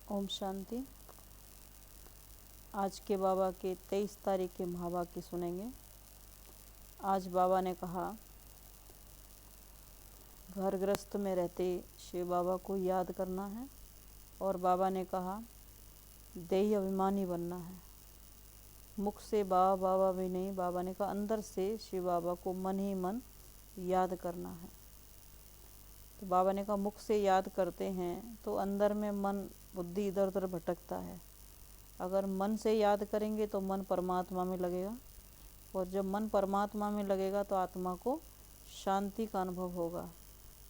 ओम शांति। आज के बाबा के 23 तारीख के महावाक्य सुनेंगे। आज बाबा ने कहा, घर गृहस्थ में रहते शिव बाबा को याद करना है। और बाबा ने कहा, देह अभिमानी बनना है। मुख से बाबा बाबा भी नहीं, बाबा ने कहा अंदर से शिव बाबा को मन ही मन याद करना है। तो बाबा ने कहा मुख से याद करते हैं तो अंदर में मन बुद्धि इधर उधर भटकता है। अगर मन से याद करेंगे तो मन परमात्मा में लगेगा, और जब मन परमात्मा में लगेगा तो आत्मा को शांति का अनुभव होगा।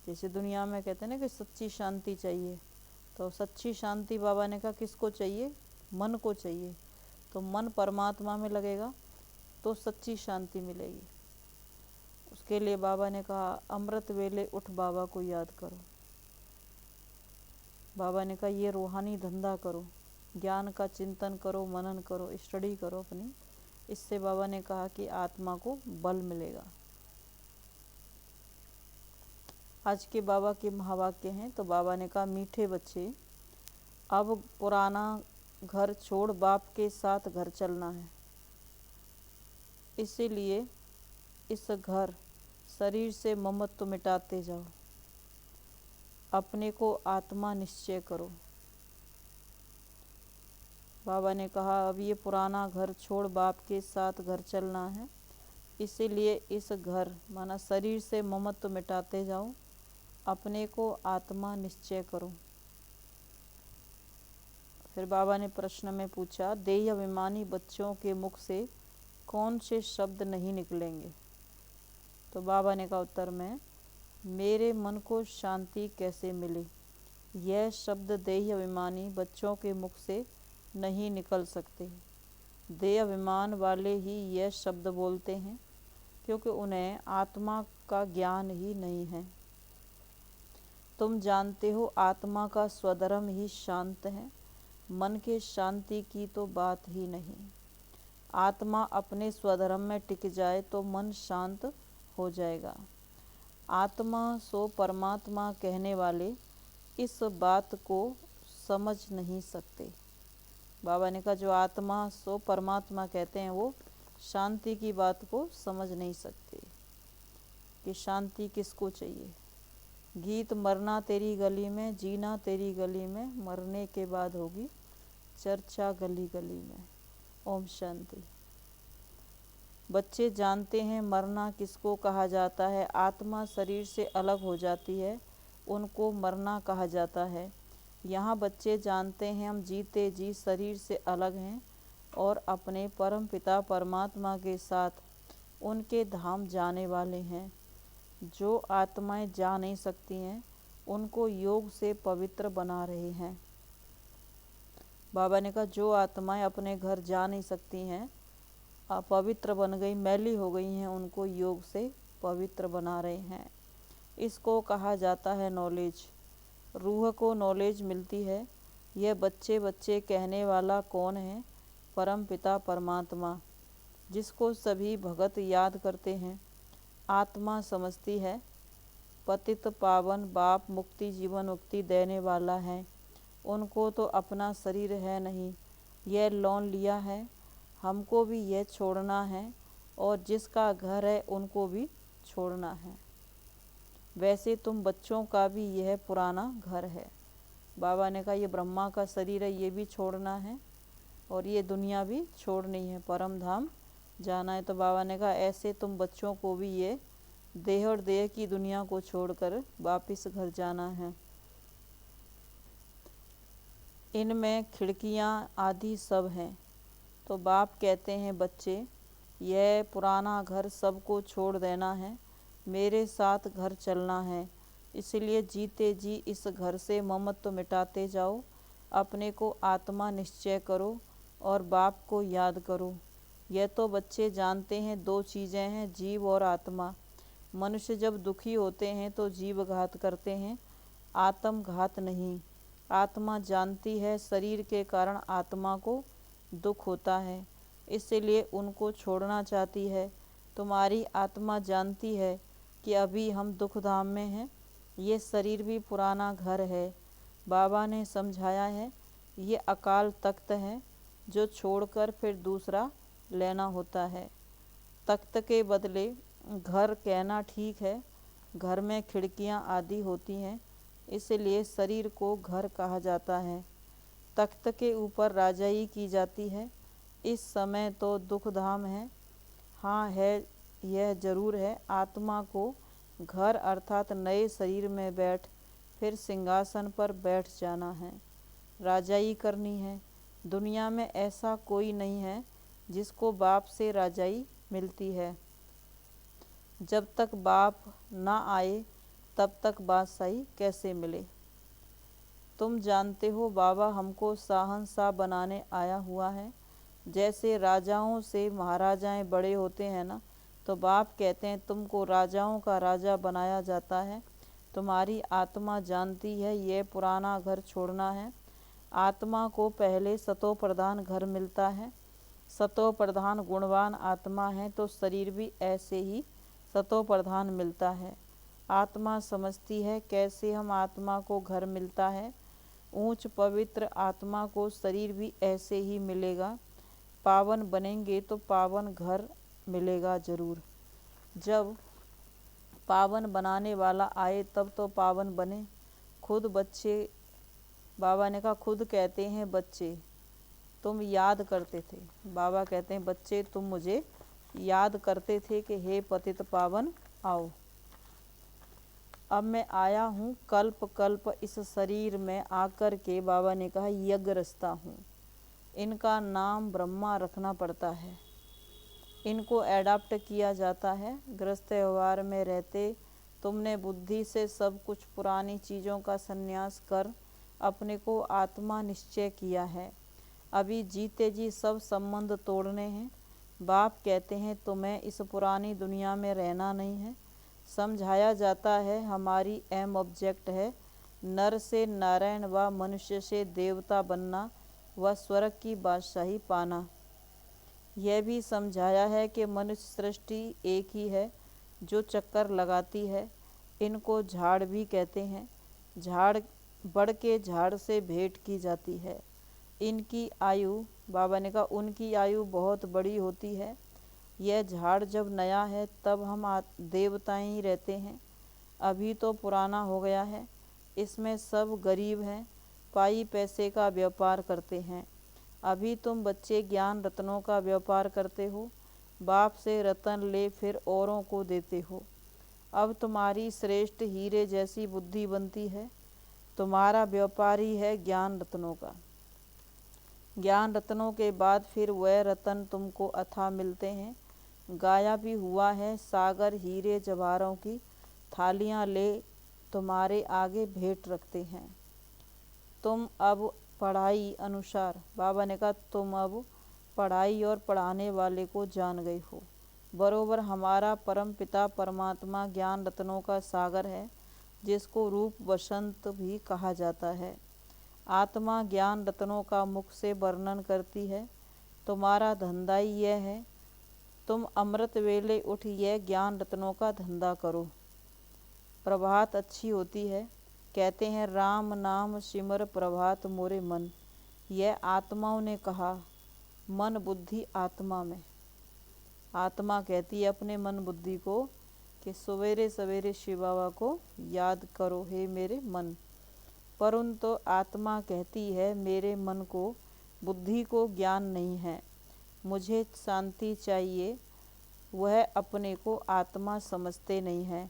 जैसे दुनिया में कहते हैं ना कि सच्ची शांति चाहिए, तो सच्ची शांति बाबा ने कहा किसको चाहिए? मन को चाहिए। तो मन परमात्मा में लगेगा तो सच्ची शांति मिलेगी। उसके लिए बाबा ने कहा अमृत वेले उठ बाबा को याद करो। बाबा ने कहा ये रूहानी धंधा करो, ज्ञान का चिंतन करो, मनन करो, स्टडी करो अपनी। इससे बाबा ने कहा कि आत्मा को बल मिलेगा। आज के बाबा के महावाक्य हैं। तो बाबा ने कहा मीठे बच्चे, अब पुराना घर छोड़ बाप के साथ घर चलना है। इसीलिए इस घर शरीर से ममत्व मिटाते जाओ, अपने को आत्मा निश्चय करो। बाबा ने कहा अब ये पुराना घर छोड़ बाप के साथ घर चलना है। इसीलिए इस घर माना शरीर से ममत्व मिटाते जाओ, अपने को आत्मा निश्चय करो। फिर बाबा ने प्रश्न में पूछा, देह अभिमानी बच्चों के मुख से कौन से शब्द नहीं निकलेंगे? तो बाबा ने कहा उत्तर में, मेरे मन को शांति कैसे मिले, यह शब्द देह अभिमानी बच्चों के मुख से नहीं निकल सकते। देह अभिमान वाले ही यह शब्द बोलते हैं, क्योंकि उन्हें आत्मा का ज्ञान ही नहीं है। तुम जानते हो आत्मा का स्वधर्म ही शांत है, मन के शांति की तो बात ही नहीं। आत्मा अपने स्वधर्म में टिक जाए तो मन शांत हो जाएगा। आत्मा सो परमात्मा कहने वाले इस बात को समझ नहीं सकते। बाबा ने कहा जो आत्मा सो परमात्मा कहते हैं वो शांति की बात को समझ नहीं सकते कि शांति किसको चाहिए। गीत मरना तेरी गली में, जीना तेरी गली में, मरने के बाद होगी चर्चा गली गली में। ओम शांति। बच्चे जानते हैं मरना किसको कहा जाता है। आत्मा शरीर से अलग हो जाती है, उनको मरना कहा जाता है। यहाँ बच्चे जानते हैं हम जीते जी शरीर से अलग हैं और अपने परम पिता परमात्मा के साथ उनके धाम जाने वाले हैं। जो आत्माएं जा नहीं सकती हैं उनको योग से पवित्र बना रहे हैं। बाबा ने कहा जो आत्माएं अपने घर जा नहीं सकती हैं, अपवित्र बन गई, मैली हो गई हैं, उनको योग से पवित्र बना रहे हैं। इसको कहा जाता है नॉलेज। रूह को नॉलेज मिलती है। यह बच्चे बच्चे कहने वाला कौन है? परम पिता परमात्मा, जिसको सभी भगत याद करते हैं। आत्मा समझती है पतित पावन बाप मुक्ति जीवन मुक्ति देने वाला है। उनको तो अपना शरीर है नहीं, यह लोन लिया है। हमको भी यह छोड़ना है और जिसका घर है उनको भी छोड़ना है। वैसे तुम बच्चों का भी यह पुराना घर है। बाबा ने कहा ये ब्रह्मा का शरीर है, ये भी छोड़ना है और ये दुनिया भी छोड़नी है, परम धाम जाना है। तो बाबा ने कहा ऐसे तुम बच्चों को भी ये देह और देह की दुनिया को छोड़कर वापिस घर जाना है। इनमें खिड़कियाँ आदि सब हैं। तो बाप कहते हैं बच्चे यह पुराना घर सबको छोड़ देना है, मेरे साथ घर चलना है। इसलिए जीते जी इस घर से ममत्व मिटाते जाओ, अपने को आत्मा निश्चय करो और बाप को याद करो। यह तो बच्चे जानते हैं दो चीज़ें हैं, जीव और आत्मा। मनुष्य जब दुखी होते हैं तो जीव घात करते हैं, आत्म घात नहीं। आत्मा जानती है शरीर के कारण आत्मा को दुख होता है, इसलिए उनको छोड़ना चाहती है। तुम्हारी आत्मा जानती है कि अभी हम दुख धाम में हैं, ये शरीर भी पुराना घर है। बाबा ने समझाया है ये अकाल तख्त है जो छोड़कर फिर दूसरा लेना होता है। तख्त के बदले घर कहना ठीक है। घर में खिड़कियां आदि होती हैं, इसलिए शरीर को घर कहा जाता है। तख्त के ऊपर राजाई की जाती है। इस समय तो दुखधाम है। हाँ है, यह जरूर है, आत्मा को घर अर्थात नए शरीर में बैठ फिर सिंहासन पर बैठ जाना है, राजाई करनी है। दुनिया में ऐसा कोई नहीं है जिसको बाप से राजाई मिलती है। जब तक बाप ना आए तब तक बादशाही कैसे मिले। तुम जानते हो बाबा हमको शाहंशाह बनाने आया हुआ है। जैसे राजाओं से महाराजाएं बड़े होते हैं ना, तो बाप कहते हैं तुमको राजाओं का राजा बनाया जाता है। तुम्हारी आत्मा जानती है यह पुराना घर छोड़ना है। आत्मा को पहले सतो प्रधान घर मिलता है। सतो प्रधान गुणवान आत्मा है तो शरीर भी ऐसे ही सतो प्रधान मिलता है। आत्मा समझती है कैसे हम आत्मा को घर मिलता है। ऊंच पवित्र आत्मा को शरीर भी ऐसे ही मिलेगा। पावन बनेंगे तो पावन घर मिलेगा जरूर। जब पावन बनाने वाला आए तब तो पावन बने। खुद बच्चे, बाबा ने कहा खुद कहते हैं बच्चे तुम याद करते थे। बाबा कहते हैं बच्चे तुम मुझे याद करते थे कि हे पतित पावन आओ। अब मैं आया हूँ कल्प कल्प इस शरीर में आकर के, बाबा ने कहा यज्ञ रचता हूँ। इनका नाम ब्रह्मा रखना पड़ता है। इनको एडाप्ट किया जाता है। गृहस्थ व्यवहार में रहते तुमने बुद्धि से सब कुछ पुरानी चीज़ों का संन्यास कर अपने को आत्मा निश्चय किया है। अभी जीते जी सब संबंध तोड़ने हैं। बाप कहते हैं तुम्हें इस पुरानी दुनिया में रहना नहीं है। समझाया जाता है हमारी एम ऑब्जेक्ट है नर से नारायण व मनुष्य से देवता बनना व स्वर्ग की बादशाही पाना। यह भी समझाया है कि मनुष्य सृष्टि एक ही है जो चक्कर लगाती है। इनको झाड़ भी कहते हैं। झाड़ बढ़ के झाड़ से भेंट की जाती है। इनकी आयु, बाबा ने कहा उनकी आयु बहुत बड़ी होती है। यह झाड़ जब नया है तब हम देवताएं ही रहते हैं। अभी तो पुराना हो गया है। इसमें सब गरीब हैं, पाई पैसे का व्यापार करते हैं। अभी तुम बच्चे ज्ञान रत्नों का व्यापार करते हो। बाप से रतन ले फिर औरों को देते हो। अब तुम्हारी श्रेष्ठ हीरे जैसी बुद्धि बनती है। तुम्हारा व्यापार ही है ज्ञान रत्नों का। ज्ञान रत्नों के बाद फिर वह रतन तुमको अथाह मिलते हैं। गाया भी हुआ है सागर हीरे जवाहरों की थालियां ले तुम्हारे आगे भेंट रखते हैं। तुम अब पढ़ाई अनुसार, बाबा ने कहा तुम अब पढ़ाई और पढ़ाने वाले को जान गए हो। बरोबर हमारा परम पिता परमात्मा ज्ञान रत्नों का सागर है जिसको रूप वसंत भी कहा जाता है। आत्मा ज्ञान रत्नों का मुख से वर्णन करती है। तुम्हारा धंधा ही यह है। तुम अमृत वेले उठ यह ज्ञान रत्नों का धंधा करो। प्रभात अच्छी होती है। कहते हैं राम नाम सिमर प्रभात मोरे मन। यह आत्माओं ने कहा। मन बुद्धि आत्मा में। आत्मा कहती है अपने मन बुद्धि को कि सवेरे सवेरे शिव बाबा को याद करो हे मेरे मन। परंतु आत्मा कहती है मेरे मन को, बुद्धि को ज्ञान नहीं है, मुझे शांति चाहिए। वह अपने को आत्मा समझते नहीं है।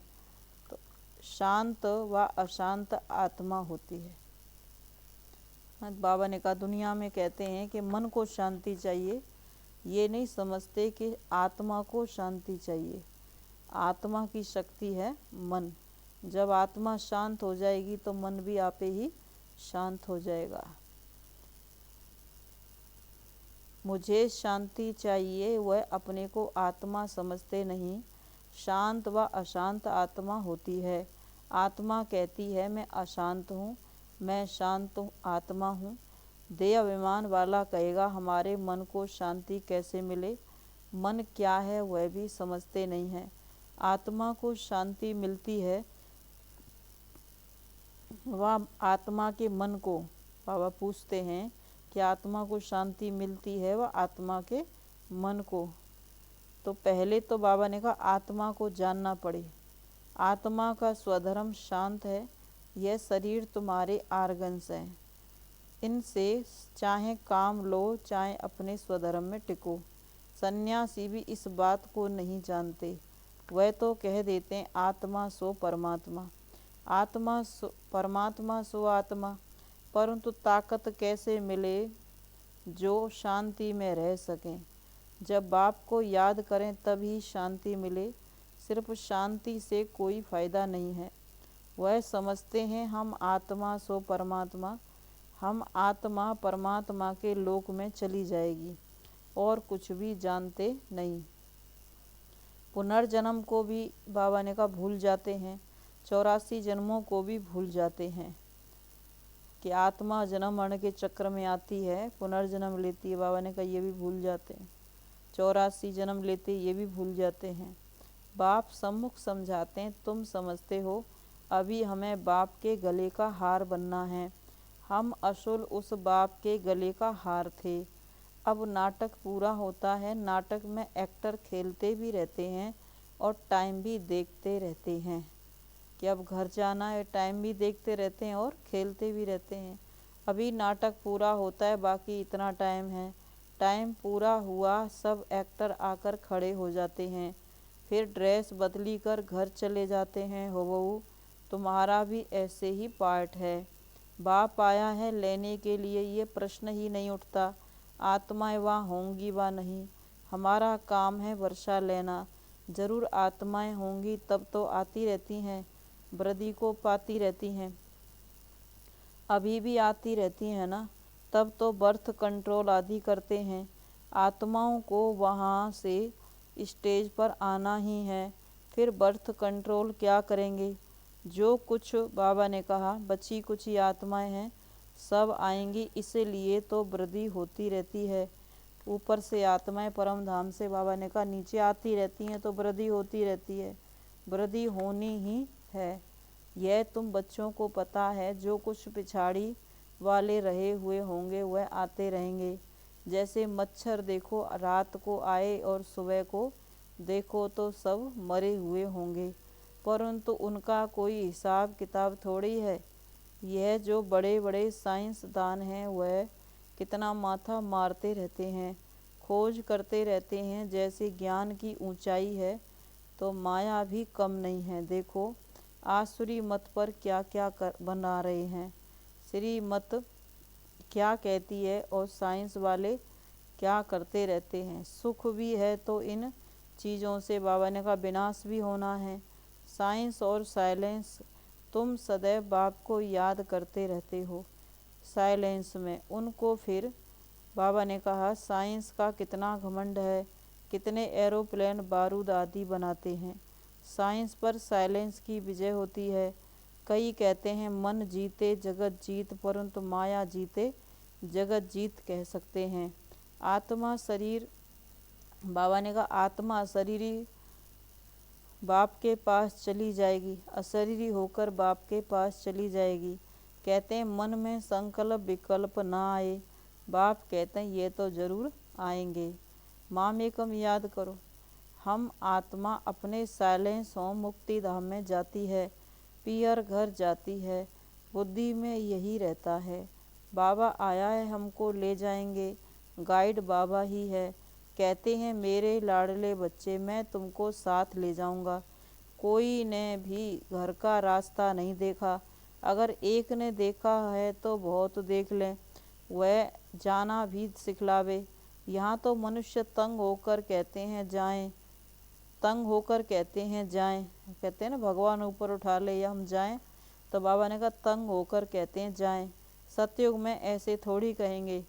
तो शांत व अशांत आत्मा होती है। बाबा ने कहा दुनिया में कहते हैं कि मन को शांति चाहिए, ये नहीं समझते कि आत्मा को शांति चाहिए। आत्मा की शक्ति है मन। जब आत्मा शांत हो जाएगी तो मन भी आपे ही शांत हो जाएगा। मुझे शांति चाहिए, वह अपने को आत्मा समझते नहीं। शांत व अशांत आत्मा होती है। आत्मा कहती है मैं अशांत हूँ, मैं शांत आत्मा हूँ। देह अभिमान वाला कहेगा हमारे मन को शांति कैसे मिले। मन क्या है वह भी समझते नहीं है। आत्मा को शांति मिलती है वह आत्मा के मन को बाबा पूछते हैं कि आत्मा को शांति मिलती है वह आत्मा के मन को। तो पहले तो बाबा ने कहा आत्मा को जानना पड़े। आत्मा का स्वधर्म शांत है, यह शरीर तुम्हारे आर्गन्स हैं, इनसे चाहे काम लो चाहे अपने स्वधर्म में टिको। सन्यासी भी इस बात को नहीं जानते, वह तो कह देते हैं आत्मा सो परमात्मा, आत्मा सो परमात्मा सो आत्मा। परंतु ताकत कैसे मिले जो शांति में रह सकें। जब बाप को याद करें तभी शांति मिले, सिर्फ शांति से कोई फायदा नहीं है। वह समझते हैं हम आत्मा सो परमात्मा, हम आत्मा परमात्मा के लोक में चली जाएगी और कुछ भी जानते नहीं। पुनर्जन्म को भी बाबा ने कहा भूल जाते हैं, 84 जन्मों को भी भूल जाते हैं कि आत्मा जन्म मरण के चक्र में आती है, पुनर्जन्म लेती है। बाबा ने कहा ये भी भूल जाते हैं, 84 जन्म लेते ये भी भूल जाते हैं। बाप सम्मुख समझाते हैं तुम समझते हो अभी हमें बाप के गले का हार बनना है, हम असल उस बाप के गले का हार थे। अब नाटक पूरा होता है, नाटक में एक्टर खेलते भी रहते हैं और टाइम भी देखते रहते हैं कि अब घर जाना है, टाइम भी देखते रहते हैं और खेलते भी रहते हैं। अभी नाटक पूरा होता है, बाकी इतना टाइम है। टाइम पूरा हुआ, सब एक्टर आकर खड़े हो जाते हैं, फिर ड्रेस बदली कर घर चले जाते हैं। हो बहू तुम्हारा भी ऐसे ही पार्ट है, बाप आया है लेने के लिए, ये प्रश्न ही नहीं उठता आत्माएं वहाँ होंगी व नहीं, हमारा काम है वर्षा लेना। जरूर आत्माएं होंगी तब तो आती रहती हैं, वृद्धि को पाती रहती हैं, अभी भी आती रहती हैं ना, तब तो बर्थ कंट्रोल आदि करते हैं। आत्माओं को वहाँ से स्टेज पर आना ही है, फिर बर्थ कंट्रोल क्या करेंगे। जो कुछ बाबा ने कहा बची कुछ ही आत्माएं हैं, सब आएंगी, इसीलिए तो वृद्धि होती रहती है। ऊपर से आत्माएं परम धाम से बाबा ने कहा नीचे आती रहती हैं तो वृद्धि होती रहती है, वृद्धि होनी ही है। यह तुम बच्चों को पता है, जो कुछ पिछाड़ी वाले रहे हुए होंगे वह आते रहेंगे। जैसे मच्छर देखो रात को आए और सुबह को देखो तो सब मरे हुए होंगे, परंतु उनका कोई हिसाब किताब थोड़ी है। यह जो बड़े बड़े साइंसदान हैं वह कितना माथा मारते रहते हैं, खोज करते रहते हैं। जैसे ज्ञान की ऊंचाई है तो माया भी कम नहीं है। देखो आसुरी मत पर क्या क्या बना रहे हैं, श्री मत क्या कहती है और साइंस वाले क्या करते रहते हैं। सुख भी है तो इन चीज़ों से बाबा ने कहा विनाश भी होना है। साइंस और साइलेंस, तुम सदैव बाप को याद करते रहते हो साइलेंस में, उनको फिर बाबा ने कहा साइंस का कितना घमंड है, कितने एरोप्लेन बारूद आदि बनाते हैं, साइंस पर साइलेंस की विजय होती है। कई कहते हैं मन जीते जगत जीत, परंतु माया जीते जगत जीत कह सकते हैं। आत्मा शरीर, बाबा ने कहा आत्मा शरीरी बाप के पास चली जाएगी, अशरीरी होकर बाप के पास चली जाएगी। कहते हैं मन में संकल्प विकल्प ना आए, बाप कहते हैं ये तो जरूर आएंगे। मामेकम याद करो, हम आत्मा अपने साइलेंस हो मुक्ति धाम में जाती है, पियर घर जाती है, बुद्धि में यही रहता है। बाबा आया है हमको ले जाएंगे, गाइड बाबा ही है। कहते हैं मेरे लाडले बच्चे मैं तुमको साथ ले जाऊंगा। कोई ने भी घर का रास्ता नहीं देखा, अगर एक ने देखा है तो बहुत देख लें, वह जाना भी सिखलावे। यहाँ तो मनुष्य तंग होकर कहते हैं जाएं, तंग होकर कहते हैं जाएं, कहते हैं ना भगवान ऊपर उठा ले या हम जाएं, तो बाबा ने कहा तंग होकर कहते हैं जाएं। सतयुग में ऐसे थोड़ी कहेंगे,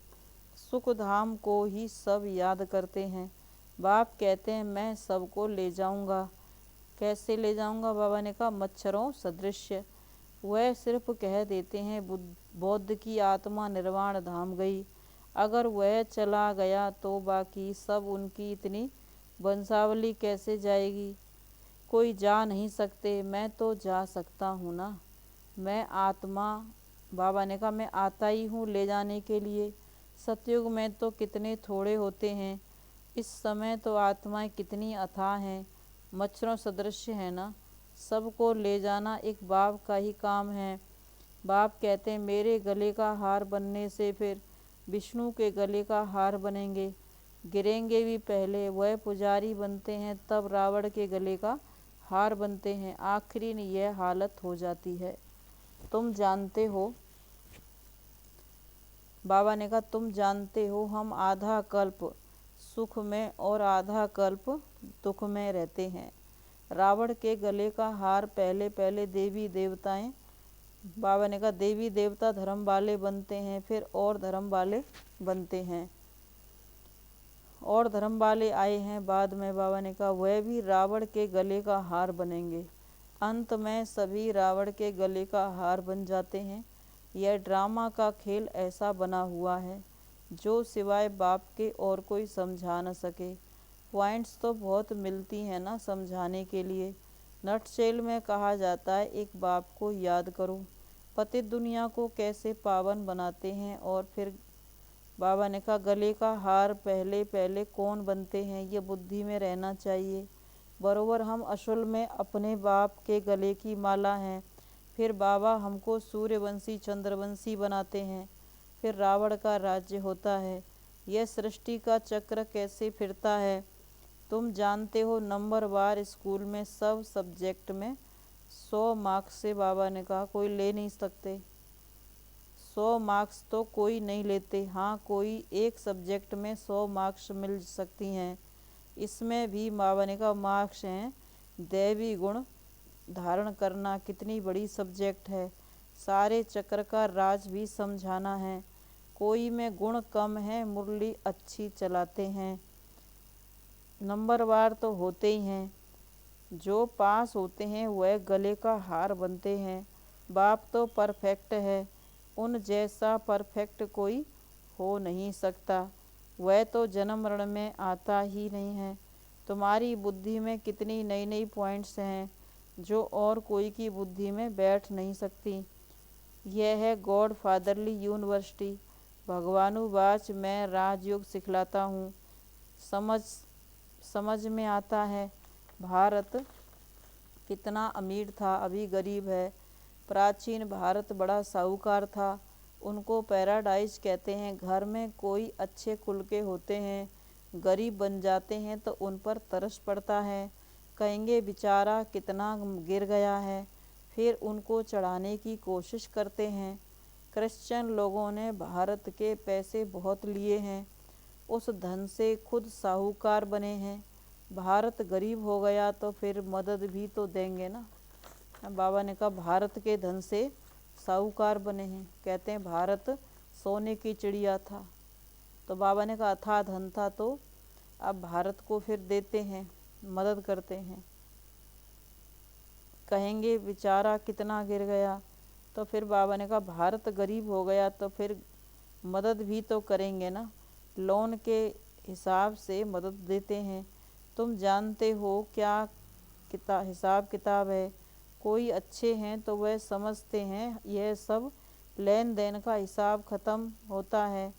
सुख धाम को ही सब याद करते हैं। बाप कहते हैं मैं सबको ले जाऊंगा। कैसे ले जाऊंगा, बाबा ने कहा मच्छरों सदृश। वह सिर्फ कह देते हैं बौद्ध की आत्मा निर्वाण धाम गई, अगर वह चला गया तो बाकी सब उनकी इतनी वंशावली कैसे जाएगी। कोई जा नहीं सकते, मैं तो जा सकता हूँ ना। मैं आत्मा बाबा ने कहा मैं आता ही हूँ ले जाने के लिए। सतयुग में तो कितने थोड़े होते हैं, इस समय तो आत्माएं कितनी अथाह हैं, मच्छरों सदृश है ना। सबको ले जाना एक बाप का ही काम है। बाप कहते हैं मेरे गले का हार बनने से फिर विष्णु के गले का हार बनेंगे, गिरेंगे भी पहले, वह पुजारी बनते हैं तब रावण के गले का हार बनते हैं, आखिरी में यह हालत हो जाती है। तुम जानते हो, बाबा ने कहा तुम जानते हो हम आधा कल्प सुख में और आधा कल्प दुख में रहते हैं। रावण के गले का हार पहले पहले देवी देवताएं, बाबा ने कहा देवी देवता धर्म वाले बनते हैं, फिर और धर्म वाले बनते हैं, और धर्म वाले आए हैं बाद में। बाबा ने कहा वह भी रावण के गले का हार बनेंगे। अंत में सभी रावण के गले का हार बन जाते हैं। यह ड्रामा का खेल ऐसा बना हुआ है जो सिवाय बाप के और कोई समझा न सके। पॉइंट्स तो बहुत मिलती हैं ना समझाने के लिए। नटशेल में कहा जाता है एक बाप को याद करो, पतित दुनिया को कैसे पावन बनाते हैं। और फिर बाबा ने कहा गले का हार पहले पहले कौन बनते हैं, ये बुद्धि में रहना चाहिए। बरोबर हम असल में अपने बाप के गले की माला हैं। फिर बाबा हमको सूर्यवंशी चंद्रवंशी बनाते हैं, फिर रावण का राज्य होता है। यह सृष्टि का चक्र कैसे फिरता है तुम जानते हो। नंबर वार स्कूल में सब सब्जेक्ट में 100 मार्क्स से बाबा ने कहा कोई ले नहीं सकते। 100 मार्क्स तो कोई नहीं लेते, हाँ कोई एक सब्जेक्ट में 100 मार्क्स मिल सकती हैं। इसमें भी बाबा ने कहा मार्क्स हैं। दैवी गुण धारण करना कितनी बड़ी सब्जेक्ट है। सारे चक्र का राज भी समझाना है। कोई में गुण कम है, मुरली अच्छी चलाते हैं, नंबरवार तो होते ही हैं। जो पास होते हैं वह गले का हार बनते हैं। बाप तो परफेक्ट है, उन जैसा परफेक्ट कोई हो नहीं सकता। वह तो जन्म मरण में आता ही नहीं है। तुम्हारी बुद्धि में कितनी नई नई पॉइंट्स हैं जो और कोई की बुद्धि में बैठ नहीं सकती। यह है गॉड फादरली यूनिवर्सिटी। भगवानुवाच मैं राजयोग सिखलाता हूँ। समझ में आता है भारत कितना अमीर था, अभी गरीब है। प्राचीन भारत बड़ा साहूकार था, उनको पैराडाइज कहते हैं। घर में कोई अच्छे कुल के होते हैं, गरीब बन जाते हैं तो उन पर तरस पड़ता है, कहेंगे बेचारा कितना गिर गया है, फिर उनको चढ़ाने की कोशिश करते हैं। क्रिश्चियन लोगों ने भारत के पैसे बहुत लिए हैं, उस धन से खुद साहूकार बने हैं। भारत गरीब हो गया तो फिर मदद भी तो देंगे ना। बाबा ने कहा भारत के धन से साहूकार बने हैं। कहते हैं भारत सोने की चिड़िया था, तो बाबा ने कहा अथाह धन था तो अब भारत को फिर देते हैं, मदद करते हैं। कहेंगे बेचारा कितना गिर गया, तो फिर बाबा ने कहा भारत गरीब हो गया तो फिर मदद भी तो करेंगे ना, लोन के हिसाब से मदद देते हैं। तुम जानते हो क्या हिसाब किताब है। कोई अच्छे हैं तो वह समझते हैं यह सब लेन देन का हिसाब ख़त्म होता है,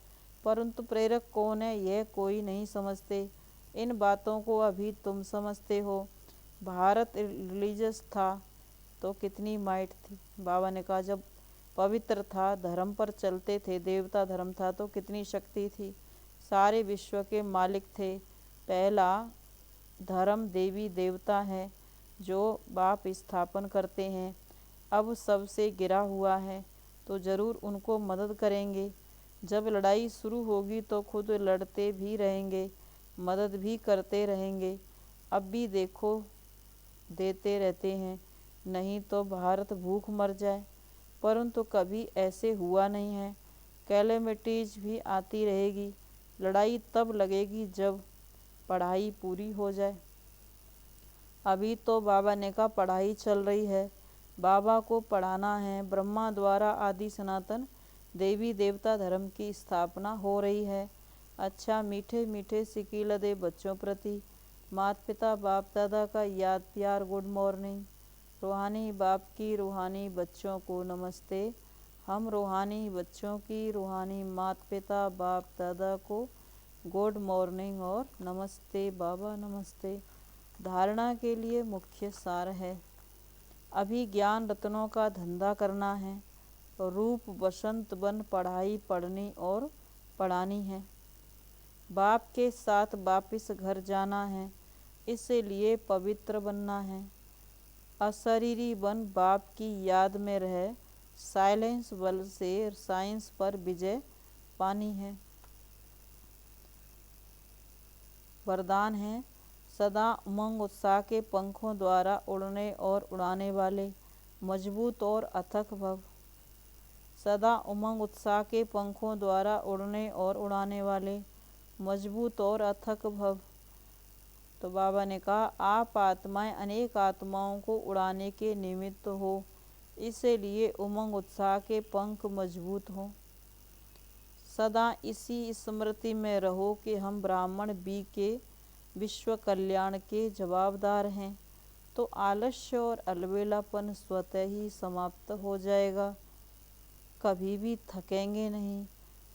परंतु प्रेरक कौन है यह कोई नहीं समझते। इन बातों को अभी तुम समझते हो। भारत रिलीजियस था तो कितनी माइट थी। बाबा ने कहा जब पवित्र था, धर्म पर चलते थे, देवता धर्म था तो कितनी शक्ति थी, सारे विश्व के मालिक थे। पहला धर्म देवी देवता है जो बाप स्थापन करते हैं। अब सबसे गिरा हुआ है तो ज़रूर उनको मदद करेंगे। जब लड़ाई शुरू होगी तो खुद लड़ते भी रहेंगे, मदद भी करते रहेंगे। अब भी देखो देते रहते हैं, नहीं तो भारत भूख मर जाए, परंतु कभी ऐसे हुआ नहीं है। कैलेमिटीज भी आती रहेगी, लड़ाई तब लगेगी जब पढ़ाई पूरी हो जाए। अभी तो बाबा ने कहा पढ़ाई चल रही है, बाबा को पढ़ाना है। ब्रह्मा द्वारा आदि सनातन देवी देवता धर्म की स्थापना हो रही है। अच्छा मीठे मीठे सिकील दे बच्चों प्रति माता पिता बाप दादा का याद प्यार गुड मॉर्निंग। रूहानी बाप की रूहानी बच्चों को नमस्ते। हम रूहानी बच्चों की रूहानी माता पिता बाप दादा को गुड मॉर्निंग और नमस्ते बाबा नमस्ते। धारणा के लिए मुख्य सार है। अभी ज्ञान रत्नों का धंधा करना है। रूप बसंत बन पढ़ाई पढ़नी और पढ़ानी है। बाप के साथ वापिस घर जाना है, इसलिए पवित्र बनना है। अशरीरी बन बाप की याद में रह साइलेंस बल से साइंस पर विजय पानी है। वरदान है सदा उमंग उत्साह के पंखों द्वारा उड़ने और उड़ाने वाले मजबूत और अथक भव। सदा उमंग उत्साह के पंखों द्वारा उड़ने और उड़ाने वाले मजबूत और अथक भव। तो बाबा ने कहा आप आत्माएं अनेक आत्माओं को उड़ाने के निमित्त हो, इसलिए उमंग उत्साह के पंख मजबूत हों। सदा इसी स्मृति में रहो कि हम ब्राह्मण बी के विश्व कल्याण के जवाबदार हैं, तो आलस्य और अलबेलापन स्वतः ही समाप्त हो जाएगा। कभी भी थकेंगे नहीं।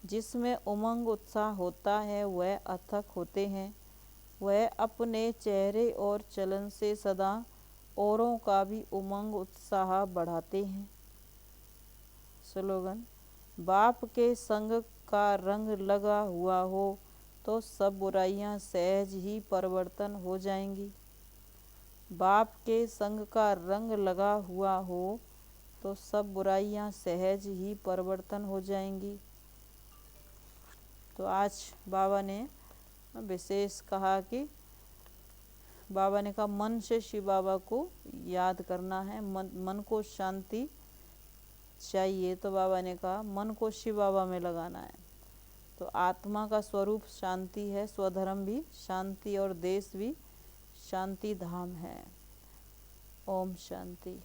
जिसमें उमंग उत्साह होता है वह अथक होते हैं। वह अपने चेहरे और चलन से सदा औरों का भी उमंग उत्साह बढ़ाते हैं। स्लोगन बाप के संग का रंग लगा हुआ हो तो सब बुराइयां सहज ही परिवर्तन हो जाएंगी। बाप के संग का रंग लगा हुआ हो तो सब बुराइयां सहज ही परिवर्तन हो जाएंगी। तो आज बाबा ने विशेष कहा कि बाबा ने कहा मन से शिव बाबा को याद करना है, मन को शांति चाहिए। तो बाबा ने कहा मन को शिव बाबा में लगाना है। तो आत्मा का स्वरूप शांति है, स्वधर्म भी शांति और देश भी शांति धाम है। ओम शांति।